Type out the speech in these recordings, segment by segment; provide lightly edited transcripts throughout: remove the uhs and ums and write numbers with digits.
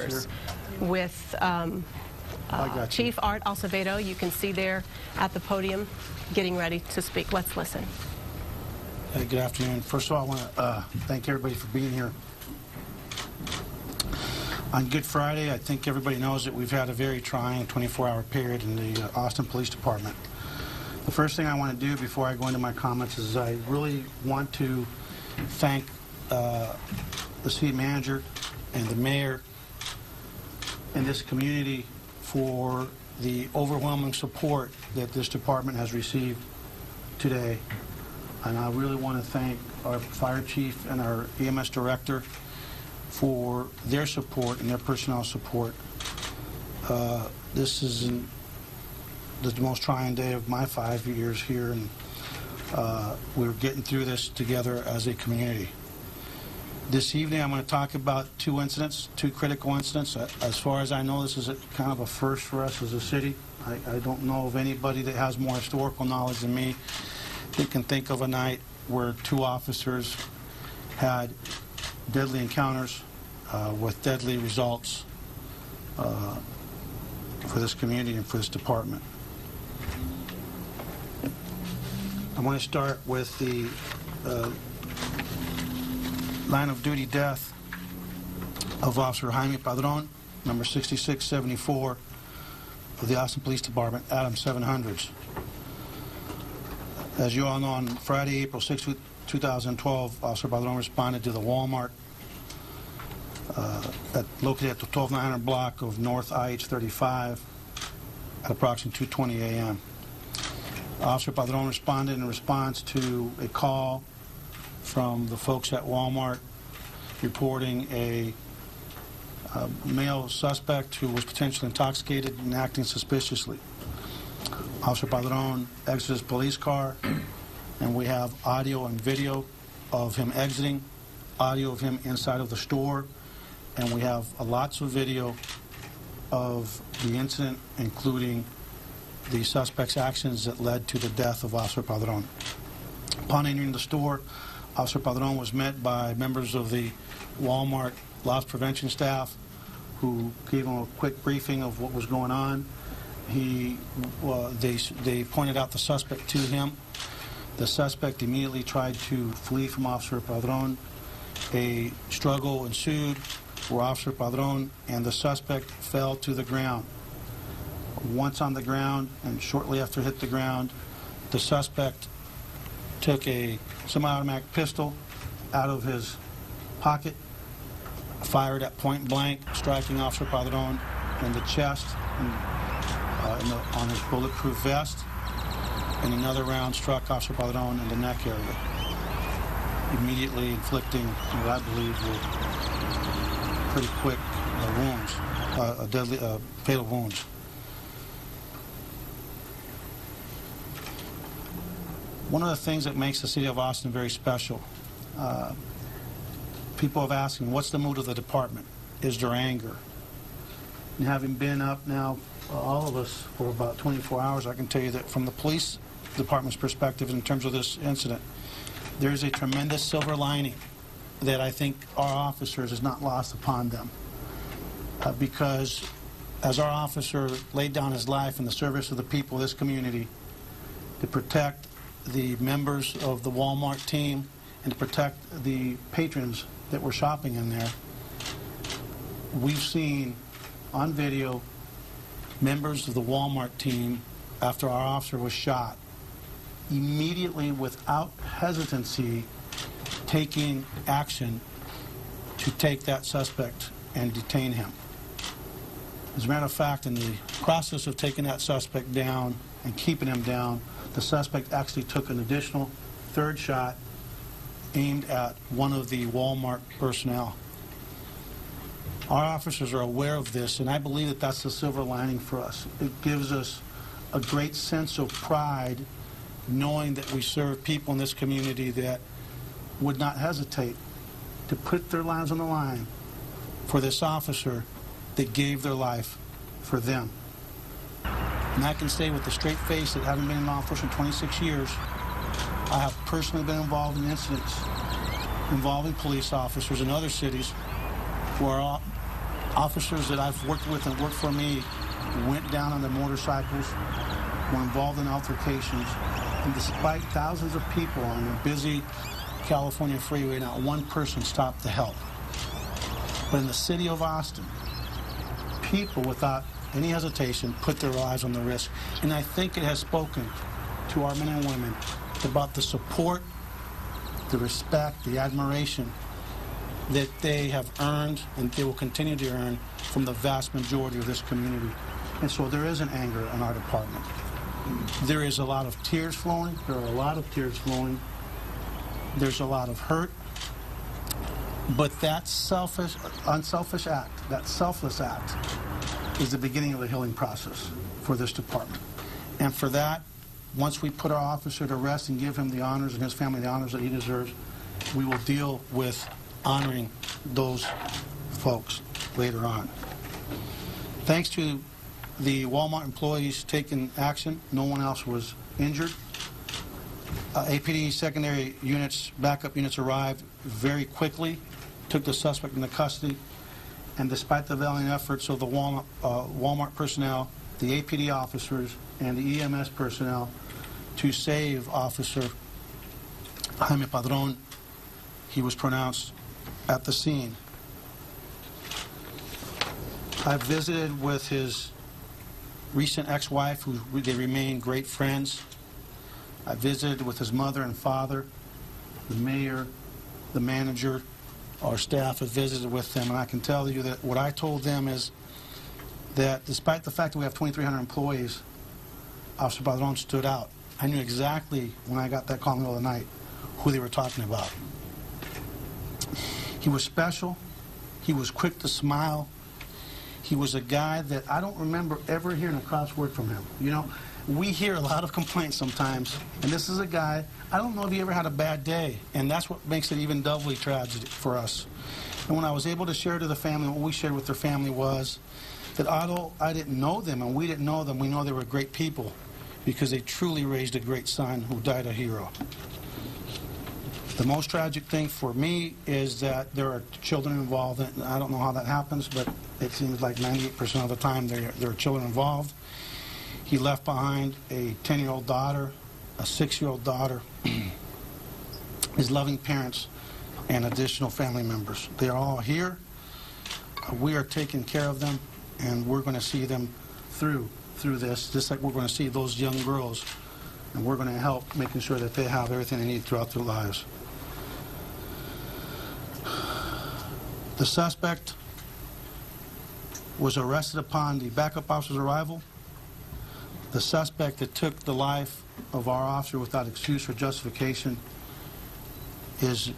officers with Chief Art Acevedo. You can see there at the podium getting ready to speak. Let's listen. Hey, good afternoon. First of all, I want to thank everybody for being here. On Good Friday, I think everybody knows that we've had a very trying 24-hour period in the Austin Police Department. The first thing I want to do before I go into my comments is I really want to thank the city manager and the mayor and this community for the overwhelming support that this department has received today. And I really want to thank our fire chief and our EMS director for their support and their personnel support. This is the most trying day of my 5 years here, and we're getting through this together as a community. This evening I'm going to talk about two critical incidents. As far as I know, this is kind of a first for us as a city. I don't know of anybody that has more historical knowledge than me that can think of a night where two officers had deadly encounters with deadly results for this community and for this department. I want to start with the line of duty death of Officer Jaime Padron, number 6674 of the Austin Police Department, Adam 700s. As you all know, on Friday, April 6, 2012, Officer Padron responded to the Walmart located at the 12900 block of North IH-35 at approximately 2:20 a.m. Officer Padron responded in response to a call from the folks at Walmart reporting a male suspect who was potentially intoxicated and acting suspiciously. Officer Padron exits his police car, and we have audio and video of him exiting, audio of him inside of the store, and we have lots of video of the incident, including the suspect's actions that led to the death of Officer Padron. Upon entering the store, Officer Padron was met by members of the Walmart loss prevention staff who gave him a quick briefing of what was going on. They pointed out the suspect to him. The suspect immediately tried to flee from Officer Padron. A struggle ensued where Officer Padron and the suspect fell to the ground. Once on the ground, and shortly after hit the ground, the suspect took a semi-automatic pistol out of his pocket, fired at point blank, striking Officer Padron in the chest and on his bulletproof vest, and another round struck Officer Padron in the neck area, immediately inflicting what I believe were pretty quick wounds, deadly, fatal wounds. One of the things that makes the city of Austin very special, people have asked me, what's the mood of the department? Is there anger? And having been up now, all of us, for about 24 hours, I can tell you that from the police department's perspective in terms of this incident, there's a tremendous silver lining that I think our officers is not lost upon them. Because as our officer laid down his life in the service of the people of this community to protect the members of the Walmart team and to protect the patrons that were shopping in there, we've seen on video members of the Walmart team, after our officer was shot, immediately without hesitancy taking action to take that suspect and detain him. As a matter of fact, in the process of taking that suspect down and keeping him down, the suspect actually took an additional third shot aimed at one of the Walmart personnel. Our officers are aware of this, and I believe that that's the silver lining for us. It gives us a great sense of pride knowing that we serve people in this community that would not hesitate to put their lives on the line for this officer that gave their life for them. And I can say with a straight face that having been in law enforcement 26 years, I have personally been involved in incidents involving police officers in other cities where Officers that I've worked with and worked for me went down on their motorcycles, were involved in altercations, and despite thousands of people on a busy California freeway, not one person stopped to help. But in the city of Austin, people without any hesitation put their lives on the risk. And I think it has spoken to our men and women about the support, the respect, the admiration that they have earned and they will continue to earn from the vast majority of this community. And so there is an anger in our department. There is a lot of tears flowing. There are a lot of tears flowing. There's a lot of hurt. But that unselfish act, that selfless act, is the beginning of the healing process for this department. And for that, once we put our officer to rest and give him the honors and his family the honors that he deserves, we will deal with honoring those folks later on. Thanks to the Walmart employees taking action, no one else was injured. APD secondary units, backup units arrived very quickly, took the suspect into custody, and despite the valiant efforts of the Walmart personnel, the APD officers, and the EMS personnel to save Officer Jaime Padron, he was pronounced at the scene. I visited with his recent ex-wife, who they remain great friends. I visited with his mother and father, the mayor, the manager. Our staff have visited with them, and I can tell you that what I told them is that despite the fact that we have 2,300 employees, Officer Padron stood out. I knew exactly when I got that call in the middle of the night who they were talking about. He was special. He was quick to smile. He was a guy that I don't remember ever hearing a cross word from him. You know, we hear a lot of complaints sometimes, and this is a guy, I don't know if he ever had a bad day, and that's what makes it even doubly tragic for us. And when I was able to share to the family, what we shared with their family was that although I didn't know them and we didn't know them, we know they were great people because they truly raised a great son who died a hero. The most tragic thing for me is that there are children involved. And I don't know how that happens, but it seems like 98% of the time there are children involved. He left behind a 10-year-old daughter, a 6-year-old daughter, his loving parents, and additional family members. They are all here. We are taking care of them, and we're going to see them through this, just like we're going to see those young girls, and we're going to help making sure that they have everything they need throughout their lives. The suspect was arrested upon the backup officer's arrival. The suspect that took the life of our officer without excuse or justification is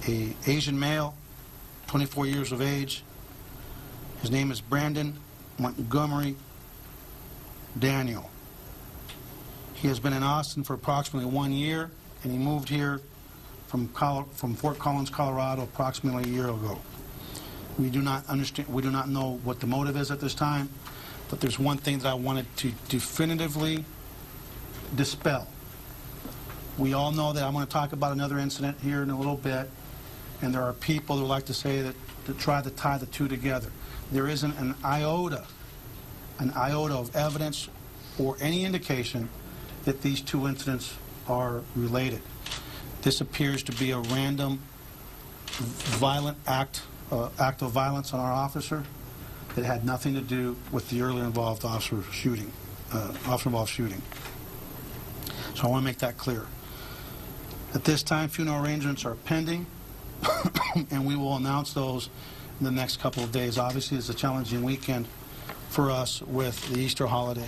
an Asian male, 24 years of age. His name is Brandon Montgomery Daniel. He has been in Austin for approximately 1 year, and he moved here from Fort Collins, Colorado, approximately a year ago. We do not understand, we do not know what the motive is at this time, but there's one thing that I wanted to definitively dispel. We all know that I'm going to talk about another incident here in a little bit, and there are people who like to say that to try to tie the two together. There isn't an iota of evidence or any indication that these two incidents are related. This appears to be a random, violent act of violence on our officer that had nothing to do with the earlier involved officer-involved shooting. So I want to make that clear. At this time, funeral arrangements are pending, and we will announce those in the next couple of days. Obviously, it's a challenging weekend for us with the Easter holiday.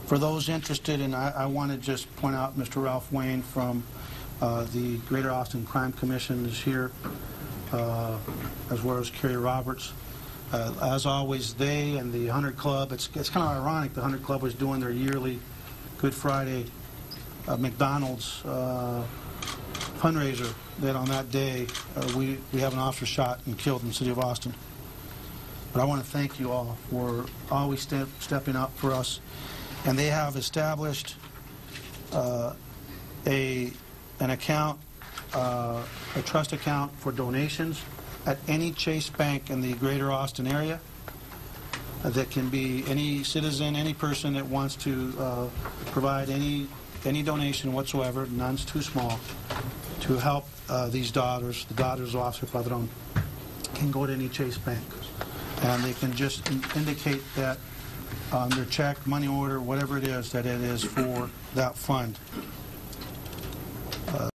For those interested, and I want to just point out Mr. Ralph Wayne from the Greater Austin Crime Commission is here, as well as Kerry Roberts. As always, they and the 100 Club, it's kind of ironic, the 100 Club was doing their yearly Good Friday McDonald's fundraiser, that on that day we have an officer shot and killed in the city of Austin. But I want to thank you all for always stepping up for us. And they have established an account, a trust account for donations at any Chase Bank in the greater Austin area. That can be any citizen, any person that wants to provide any donation whatsoever, none's too small, to help these daughters, the daughters of Officer Padron, can go to any Chase Bank. And they can just indicate that on their check, money order, whatever it is, that it is for that fund.